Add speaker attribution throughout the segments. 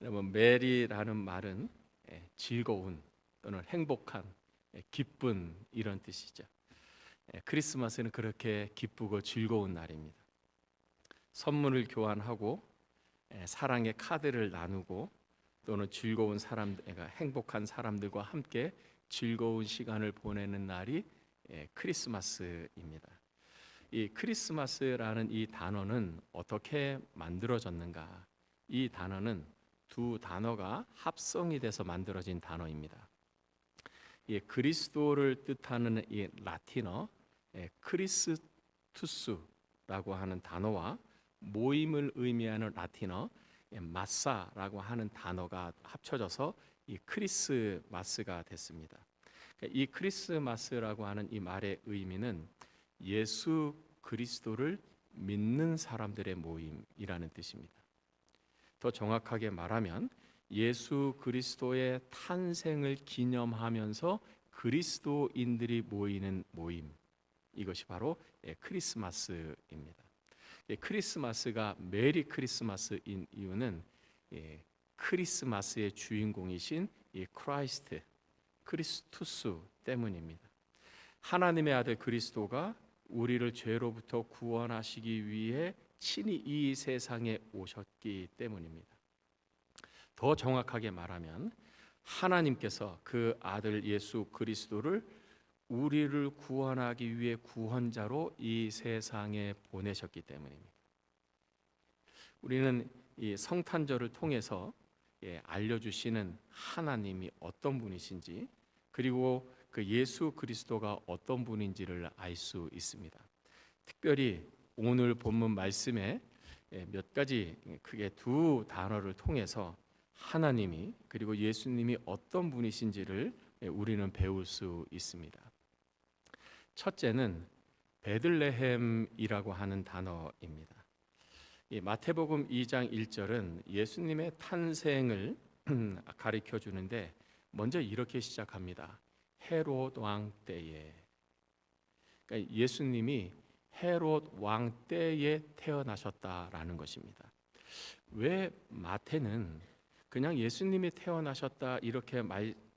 Speaker 1: 여러분, 메리라는 말은 즐거운 또는 행복한, 기쁜 이런 뜻이죠. 크리스마스는 그렇게 기쁘고 즐거운 날입니다. 선물을 교환하고 사랑의 카드를 나누고 또는 즐거운 사람, 행복한 사람들과 함께 즐거운 시간을 보내는 날이 크리스마스입니다. 이 크리스마스라는 이 단어는 어떻게 만들어졌는가? 이 단어는 두 단어가 합성이 돼서 만들어진 단어입니다. 이 그리스도를 뜻하는 이 라틴어 크리스투스라고 하는 단어와 모임을 의미하는 라틴어 마사라고 하는 단어가 합쳐져서 이 크리스마스가 됐습니다. 이 크리스마스라고 하는 이 말의 의미는 예수 그리스도를 믿는 사람들의 모임이라는 뜻입니다. 더 정확하게 말하면 예수 그리스도의 탄생을 기념하면서 그리스도인들이 모이는 모임, 이것이 바로 크리스마스입니다. 크리스마스가 메리 크리스마스인 이유는 크리스마스의 주인공이신 크라이스트, 크리스투스 때문입니다. 하나님의 아들 그리스도가 우리를 죄로부터 구원하시기 위해 친히 이 세상에 오셨기 때문입니다. 더 정확하게 말하면 하나님께서 그 아들 예수 그리스도를 우리를 구원하기 위해 구원자로 이 세상에 보내셨기 때문입니다. 우리는 이 성탄절을 통해서 알려주시는 하나님이 어떤 분이신지, 그리고 그 예수 그리스도가 어떤 분인지를 알 수 있습니다. 특별히 오늘 본문 말씀에 몇 가지 크게 두 단어를 통해서 하나님이 그리고 예수님이 어떤 분이신지를 우리는 배울 수 있습니다. 첫째는 베들레헴이라고 하는 단어입니다. 마태복음 2장 1절은 예수님의 탄생을 가리켜 주는데 먼저 이렇게 시작합니다. 헤롯 왕 때에. 그러니까 예수님이 헤롯 왕 때에 태어나셨다라는 것입니다. 왜 마태는 그냥 예수님이 태어나셨다 이렇게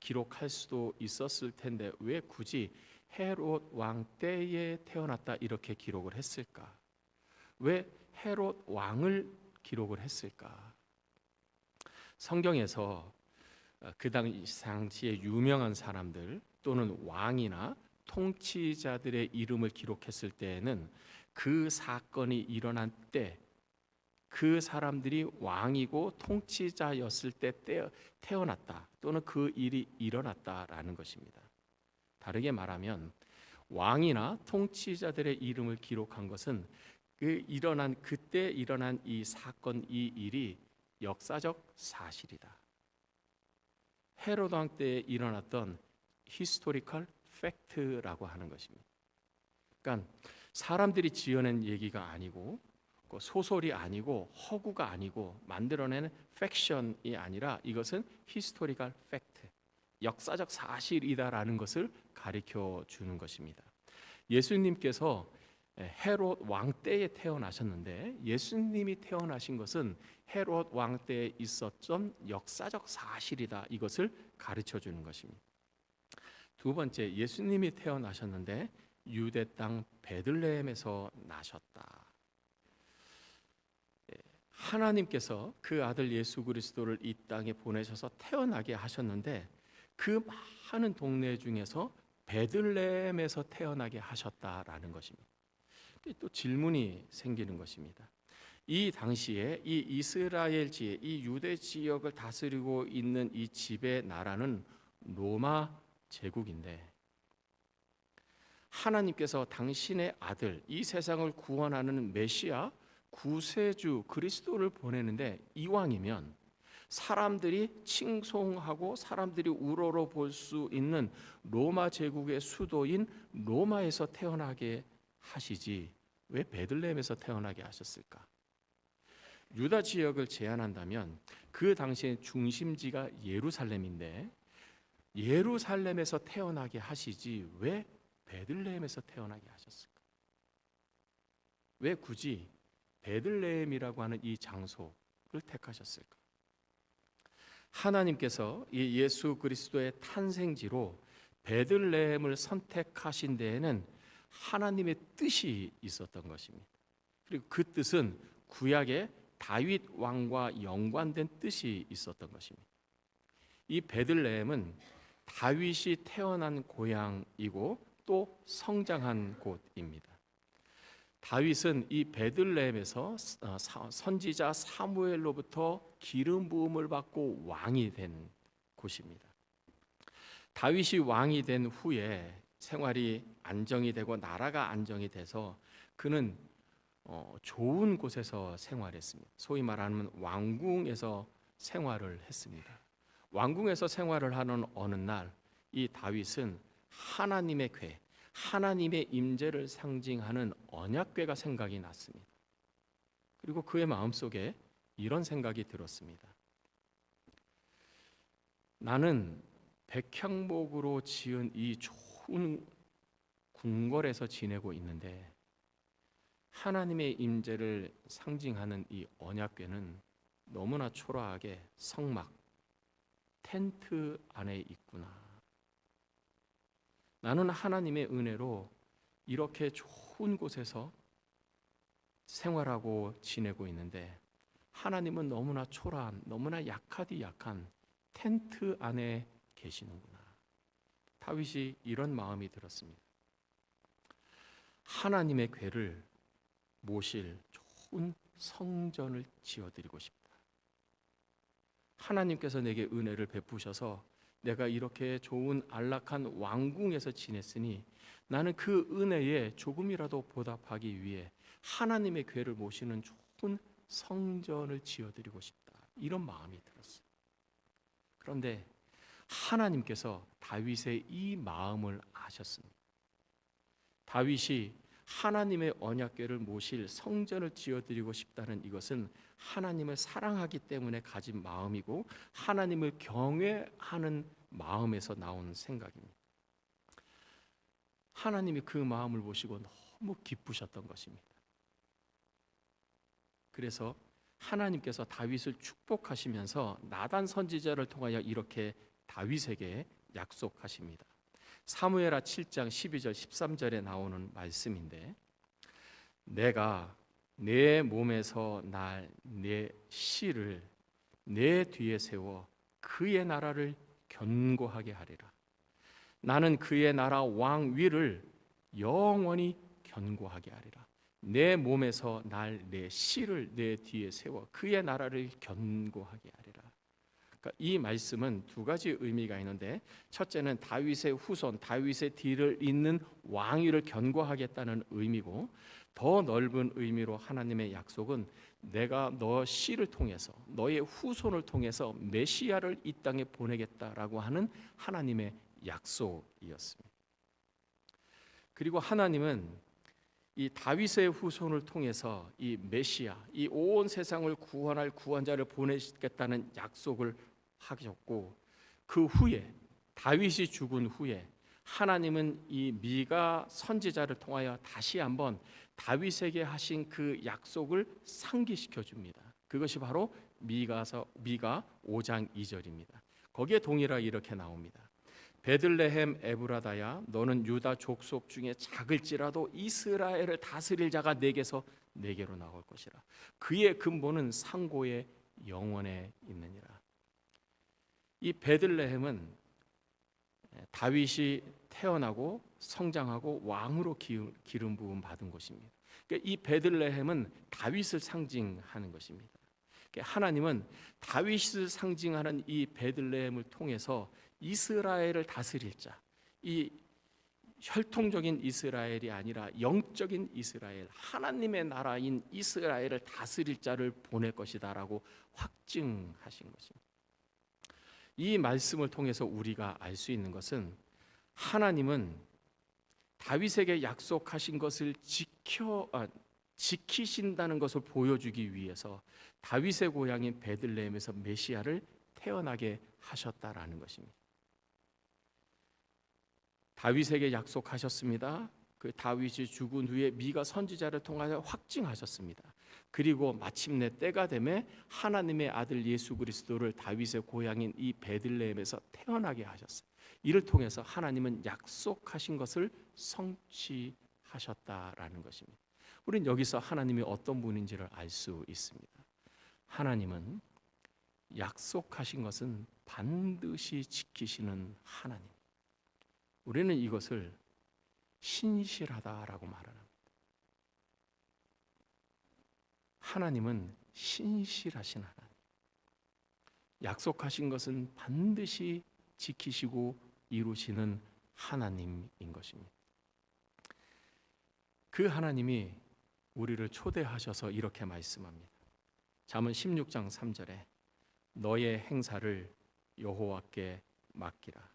Speaker 1: 기록할 수도 있었을 텐데 왜 굳이 헤롯 왕 때에 태어났다 이렇게 기록을 했을까? 왜 헤롯 왕을 기록을 했을까? 성경에서 그 당시에 유명한 사람들 또는 왕이나 통치자들의 이름을 기록했을 때에는 그 사건이 일어난 때, 그 사람들이 왕이고 통치자였을 때 태어났다 또는 그 일이 일어났다라는 것입니다. 다르게 말하면 왕이나 통치자들의 이름을 기록한 것은 그때 일어난 이 사건, 이 일이 역사적 사실이다. 헤롯 왕 때에 일어났던 히스토리컬 팩트라고 하는 것입니다. 그러니까 사람들이 지어낸 얘기가 아니고 소설이 아니고 허구가 아니고 만들어내는 팩션이 아니라 이것은 히스토리컬 팩트, 역사적 사실이다라는 것을 가르쳐 주는 것입니다. 예수님께서 헤롯 왕 때에 태어나셨는데 예수님이 태어나신 것은 헤롯 왕 때에 있었던 역사적 사실이다. 이것을 가르쳐 주는 것입니다. 두 번째, 예수님이 태어나셨는데 유대 땅 베들레헴에서 나셨다. 하나님께서 그 아들 예수 그리스도를 이 땅에 보내셔서 태어나게 하셨는데 그 많은 동네 중에서 베들레헴에서 태어나게 하셨다라는 것입니다. 또 질문이 생기는 것입니다. 이 당시에 이 이스라엘 지역, 이 유대 지역을 다스리고 있는 이 지배 나라는 로마 제국인데 하나님께서 당신의 아들, 이 세상을 구원하는 메시아, 구세주 그리스도를 보내는데 이왕이면 사람들이 칭송하고 사람들이 우러러 볼 수 있는 로마 제국의 수도인 로마에서 태어나게 하시지 왜 베들레헴에서 태어나게 하셨을까? 유다 지역을 제한한다면 그 당시의 중심지가 예루살렘인데 예루살렘에서 태어나게 하시지 왜 베들레헴에서 태어나게 하셨을까? 왜 굳이 베들레헴이라고 하는 이 장소를 택하셨을까? 하나님께서 이 예수 그리스도의 탄생지로 베들레헴을 선택하신 데에는 하나님의 뜻이 있었던 것입니다. 그리고 그 뜻은 구약의 다윗 왕과 연관된 뜻이 있었던 것입니다. 이 베들레헴은 다윗이 태어난 고향이고 또 성장한 곳입니다. 다윗은 이 베들레헴에서 선지자 사무엘로부터 기름 부음을 받고 왕이 된 곳입니다. 다윗이 왕이 된 후에 생활이 안정이 되고 나라가 안정이 돼서 그는 좋은 곳에서 생활했습니다. 소위 말하는 왕궁에서 생활을 했습니다. 왕궁에서 생활을 하는 어느 날 이 다윗은 하나님의 궤, 하나님의 임재를 상징하는 언약궤가 생각이 났습니다. 그리고 그의 마음속에 이런 생각이 들었습니다. 나는 백향목으로 지은 이 좋은 궁궐에서 지내고 있는데 하나님의 임재를 상징하는 이 언약궤는 너무나 초라하게 성막, 텐트 안에 있구나. 나는 하나님의 은혜로 이렇게 좋은 곳에서 생활하고 지내고 있는데 하나님은 너무나 초라한, 너무나 약하디 약한 텐트 안에 계시는구나. 다윗이 이런 마음이 들었습니다. 하나님의 궤를 모실 좋은 성전을 지어드리고 싶다. 하나님께서 내게 은혜를 베푸셔서 내가 이렇게 좋은 안락한 왕궁에서 지냈으니 나는 그 은혜에 조금이라도 보답하기 위해 하나님의 궤를 모시는 좋은 성전을 지어드리고 싶다. 이런 마음이 들었어요. 그런데 하나님께서 다윗의 이 마음을 아셨습니다. 다윗이 하나님의 언약궤를 모실 성전을 지어드리고 싶다는 이것은 하나님을 사랑하기 때문에 가진 마음이고 하나님을 경외하는 마음에서 나온 생각입니다. 하나님이 그 마음을 보시고 너무 기쁘셨던 것입니다. 그래서 하나님께서 다윗을 축복하시면서 나단 선지자를 통하여 이렇게 다윗에게 약속하십니다. 사무엘하 7장 12절 13절에 나오는 말씀인데 내가 내 몸에서 날 내 씨를 내 뒤에 세워 그의 나라를 견고하게 하리라. 나는 그의 나라 왕 위를 영원히 견고하게 하리라. 내 몸에서 날 내 씨를 내 뒤에 세워 그의 나라를 견고하게 하리라. 그러니까 이 말씀은 두 가지 의미가 있는데 첫째는 다윗의 후손, 다윗의 뒤를 잇는 왕위를 견고하겠다는 의미고 더 넓은 의미로 하나님의 약속은 내가 너 씨를 통해서 너의 후손을 통해서 메시아를 이 땅에 보내겠다라고 하는 하나님의 약속이었습니다. 그리고 하나님은 이 다윗의 후손을 통해서 이 메시아, 이 온 세상을 구원할 구원자를 보내시겠다는 약속을 하셨고 그 후에 다윗이 죽은 후에 하나님은 이 미가 선지자를 통하여 다시 한번 다윗에게 하신 그 약속을 상기시켜 줍니다. 그것이 바로 미가 5장 2절입니다. 거기에 동일하게 이렇게 나옵니다. 베들레헴 에브라다야 너는 유다 족속 중에 작을지라도 이스라엘을 다스릴 자가 내게서 내게로 나올 것이라. 그의 근본은 상고의 영원에 있느니라. 이 베들레헴은 다윗이 태어나고 성장하고 왕으로 기름 부음 받은 곳입니다. 그러니까 이 베들레헴은 다윗을 상징하는 것입니다. 그러니까 하나님은 다윗을 상징하는 이 베들레헴을 통해서 이스라엘을 다스릴 자, 이 혈통적인 이스라엘이 아니라 영적인 이스라엘, 하나님의 나라인 이스라엘을 다스릴 자를 보낼 것이다라고 확증하신 것입니다. 이 말씀을 통해서 우리가 알 수 있는 것은 하나님은 다윗에게 약속하신 것을 지키신다는 것을 보여주기 위해서 다윗의 고향인 베들레헴에서 메시아를 태어나게 하셨다라는 것입니다. 다윗에게 약속하셨습니다. 그 다윗이 죽은 후에 미가 선지자를 통하여 확증하셨습니다. 그리고 마침내 때가 되매 하나님의 아들 예수 그리스도를 다윗의 고향인 이 베들레헴에서 태어나게 하셨어요. 이를 통해서 하나님은 약속하신 것을 성취하셨다라는 것입니다. 우리는 여기서 하나님이 어떤 분인지를 알 수 있습니다. 하나님은 약속하신 것은 반드시 지키시는 하나님. 우리는 이것을 신실하다라고 말합니다. 하나님은 신실하신 하나님. 약속하신 것은 반드시 지키시고 이루시는 하나님인 것입니다. 그 하나님이 우리를 초대하셔서 이렇게 말씀합니다. 잠언 16장 3절에 너의 행사를 여호와께 맡기라.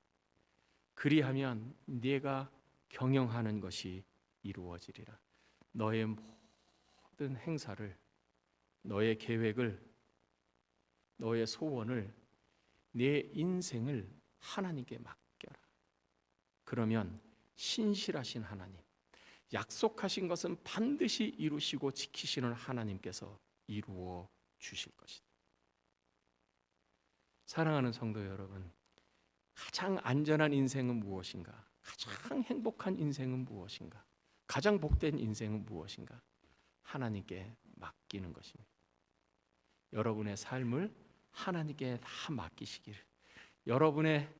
Speaker 1: 그리하면 네가 경영하는 것이 이루어지리라. 너의 모든 행사를, 너의 계획을, 너의 소원을, 내 인생을 하나님께 맡겨라. 그러면 신실하신 하나님, 약속하신 것은 반드시 이루시고 지키시는 하나님께서 이루어 주실 것이다. 사랑하는 성도 여러분, 가장 안전한 인생은 무엇인가? 가장 행복한 인생은 무엇인가? 가장 복된 인생은 무엇인가? 하나님께 맡기는 것입니다. 여러분의 삶을 하나님께 다 맡기시기를, 여러분의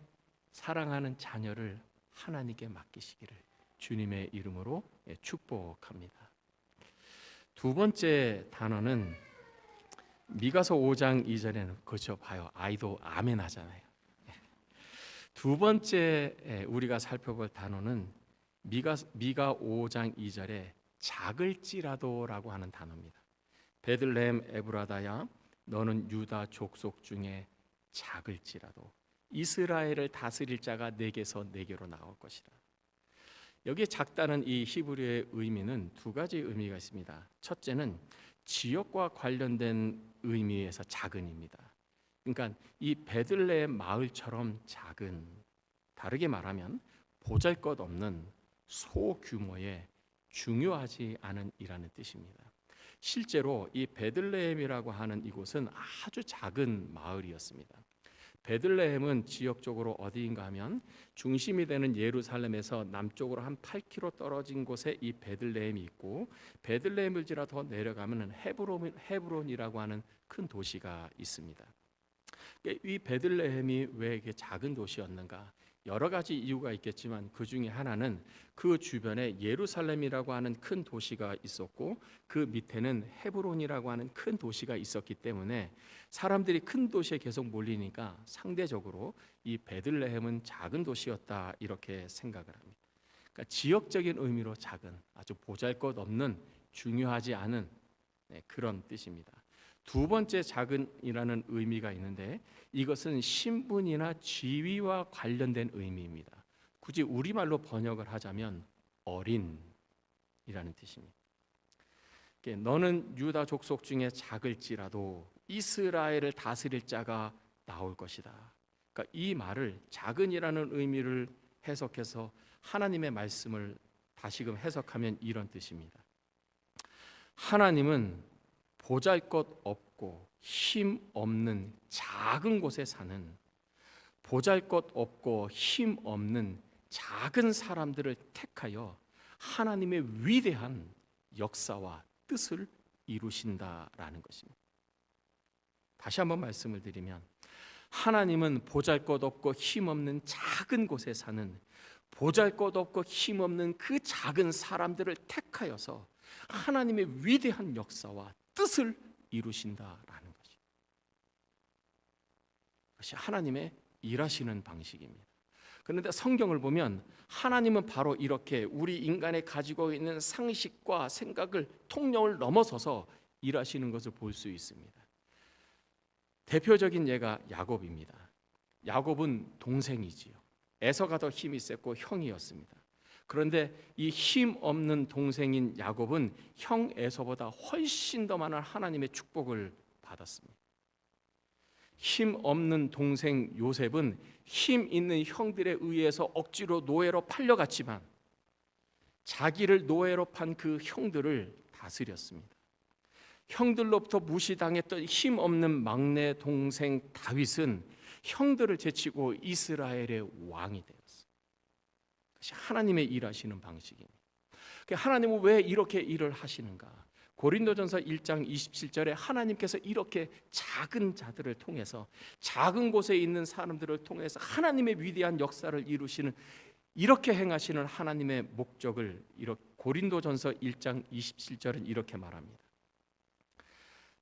Speaker 1: 사랑하는 자녀를 하나님께 맡기시기를 주님의 이름으로 축복합니다. 두 번째 단어는 미가서 5장 2절에는 그렇죠, 봐요. 아이도 아멘 하잖아요. 두 번째 우리가 살펴볼 단어는 미가 5장 2절에 작을지라도라고 하는 단어입니다. 베들레헴 에브라다야 너는 유다 족속 중에 작을지라도 이스라엘을 다스릴 자가 내게서 내게로 나올 것이라. 여기에 작다는 이 히브리어의 의미는 두 가지 의미가 있습니다. 첫째는 지역과 관련된 의미에서 작은입니다. 그러니까 이 베들레헴 마을처럼 작은, 다르게 말하면 보잘것없는 소규모의 중요하지 않은 이라는 뜻입니다. 실제로 이 베들레헴이라고 하는 이곳은 아주 작은 마을이었습니다. 베들레헴은 지역적으로 어디인가 하면 중심이 되는 예루살렘에서 남쪽으로 한 8km 떨어진 곳에 이 베들레헴이 있고, 베들레헴을 지나 더 내려가면 헤브론이라고 하는 큰 도시가 있습니다. 이 베들레헴이 왜 이렇게 작은 도시였는가? 여러 가지 이유가 있겠지만 그 중에 하나는 그 주변에 예루살렘이라고 하는 큰 도시가 있었고, 그 밑에는 헤브론이라고 하는 큰 도시가 있었기 때문에 사람들이 큰 도시에 계속 몰리니까 상대적으로 이 베들레헴은 작은 도시였다, 이렇게 생각을 합니다. 그러니까 지역적인 의미로 작은, 아주 보잘것없는, 중요하지 않은 그런 뜻입니다. 두 번째 작은이라는 의미가 있는데 이것은 신분이나 지위와 관련된 의미입니다. 굳이 우리말로 번역을 하자면 어린이라는 뜻입니다. 너는 유다 족속 중에 작을지라도 이스라엘을 다스릴 자가 나올 것이다. 그러니까 이 말을 작은이라는 의미를 해석해서 하나님의 말씀을 다시금 해석하면 이런 뜻입니다. 하나님은 보잘것없고 힘없는 작은 곳에 사는, 보잘것없고 힘없는 작은 사람들을 택하여 하나님의 위대한 역사와 뜻을 이루신다라는 것입니다. 다시 한번 말씀을 드리면, 하나님은 보잘것없고 힘없는 작은 곳에 사는, 보잘것없고 힘없는 그 작은 사람들을 택하여서 하나님의 위대한 역사와 뜻을 이루신다라는 것이, 그것이 하나님의 일하시는 방식입니다. 그런데 성경을 보면 하나님은 바로 이렇게 우리 인간이 가지고 있는 상식과 생각을, 통념을 넘어서서 일하시는 것을 볼 수 있습니다. 대표적인 예가 야곱입니다. 야곱은 동생이지요. 에서가 더 힘이 셌고 형이었습니다. 그런데 이 힘없는 동생인 야곱은 형 에서보다 훨씬 더 많은 하나님의 축복을 받았습니다. 힘없는 동생 요셉은 힘 있는 형들에 의해서 억지로 노예로 팔려갔지만 자기를 노예로 판 그 형들을 다스렸습니다. 형들로부터 무시당했던 힘없는 막내 동생 다윗은 형들을 제치고 이스라엘의 왕이 되었어요. 그것이 하나님의 일하시는 방식입니다. 하나님은 왜 이렇게 일을 하시는가? 고린도전서 1장 27절에 하나님께서 이렇게 작은 자들을 통해서, 작은 곳에 있는 사람들을 통해서 하나님의 위대한 역사를 이루시는, 이렇게 행하시는 하나님의 목적을 고린도전서 1장 27절은 이렇게 말합니다.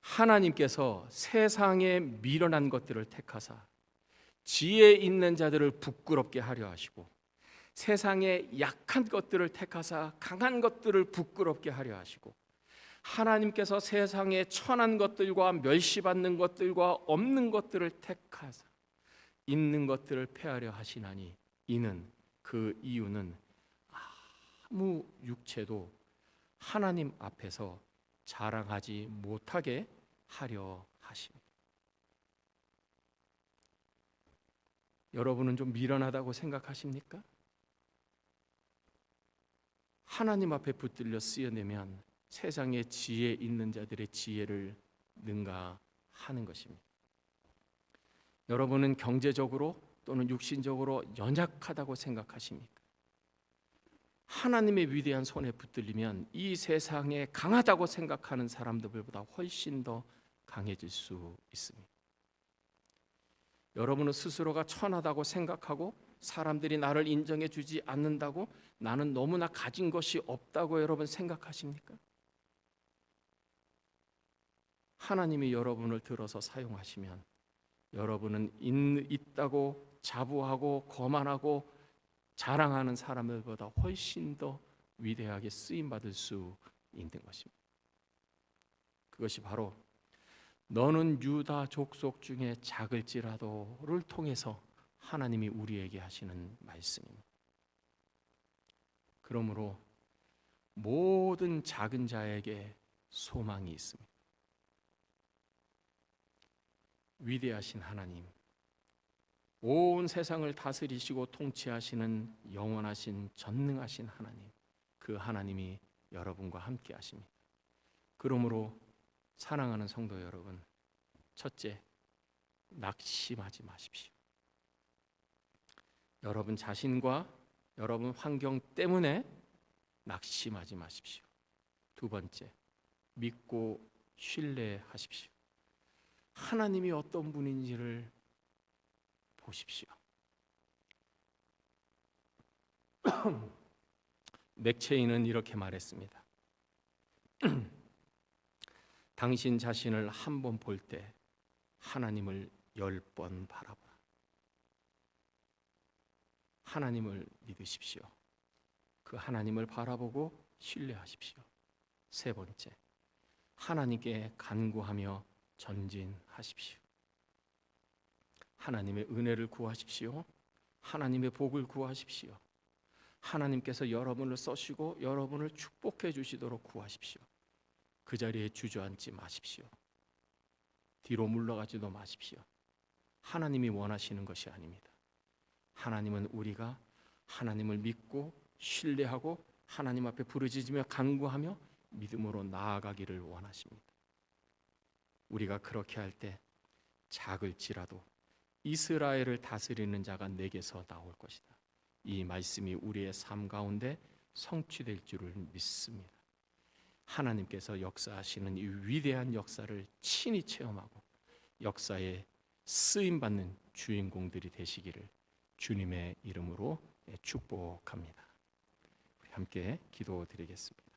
Speaker 1: 하나님께서 세상에 미련한 것들을 택하사 지혜 있는 자들을 부끄럽게 하려 하시고, 세상에 약한 것들을 택하사 강한 것들을 부끄럽게 하려 하시고, 하나님께서 세상에 천한 것들과 멸시받는 것들과 없는 것들을 택하사 있는 것들을 폐하려 하시나니, 이는 그 이유는 아무 육체도 하나님 앞에서 자랑하지 못하게 하려 하십니다. 여러분은 좀 미련하다고 생각하십니까? 하나님 앞에 붙들려 쓰여내면 세상에 지혜 있는 자들의 지혜를 능가하는 것입니다. 여러분은 경제적으로 또는 육신적으로 연약하다고 생각하십니까? 하나님의 위대한 손에 붙들리면 이 세상에 강하다고 생각하는 사람들보다 훨씬 더 강해질 수 있습니다. 여러분은 스스로가 천하다고 생각하고 사람들이 나를 인정해 주지 않는다고, 나는 너무나 가진 것이 없다고 여러분 생각하십니까? 하나님이 여러분을 들어서 사용하시면 여러분은 있다고 자부하고 거만하고 자랑하는 사람들보다 훨씬 더 위대하게 쓰임받을 수 있는 것입니다. 그것이 바로 너는 유다 족속 중에 작을지라도를 통해서 하나님이 우리에게 하시는 말씀입니다. 그러므로 모든 작은 자에게 소망이 있습니다. 위대하신 하나님, 온 세상을 다스리시고 통치하시는 영원하신 전능하신 하나님, 그 하나님이 여러분과 함께 하십니다. 그러므로 사랑하는 성도 여러분, 첫째, 낙심하지 마십시오. 여러분 자신과 여러분 환경 때문에 낙심하지 마십시오. 두 번째, 믿고 신뢰하십시오. 하나님이 어떤 분인지를 보십시오. 맥체인은 이렇게 말했습니다. 당신 자신을 한 번 볼 때 하나님을 10번 바라보라. 하나님을 믿으십시오. 그 하나님을 바라보고 신뢰하십시오. 세 번째, 하나님께 간구하며 전진하십시오. 하나님의 은혜를 구하십시오. 하나님의 복을 구하십시오. 하나님께서 여러분을 써시고 여러분을 축복해 주시도록 구하십시오. 그 자리에 주저앉지 마십시오. 뒤로 물러가지도 마십시오. 하나님이 원하시는 것이 아닙니다. 하나님은 우리가 하나님을 믿고 신뢰하고 하나님 앞에 부르짖으며 간구하며 믿음으로 나아가기를 원하십니다. 우리가 그렇게 할 때 작을지라도 이스라엘을 다스리는 자가 내게서 나올 것이다. 이 말씀이 우리의 삶 가운데 성취될 줄을 믿습니다. 하나님께서 역사하시는 이 위대한 역사를 친히 체험하고 역사에 쓰임받는 주인공들이 되시기를 주님의 이름으로 축복합니다. 우리 함께 기도드리겠습니다.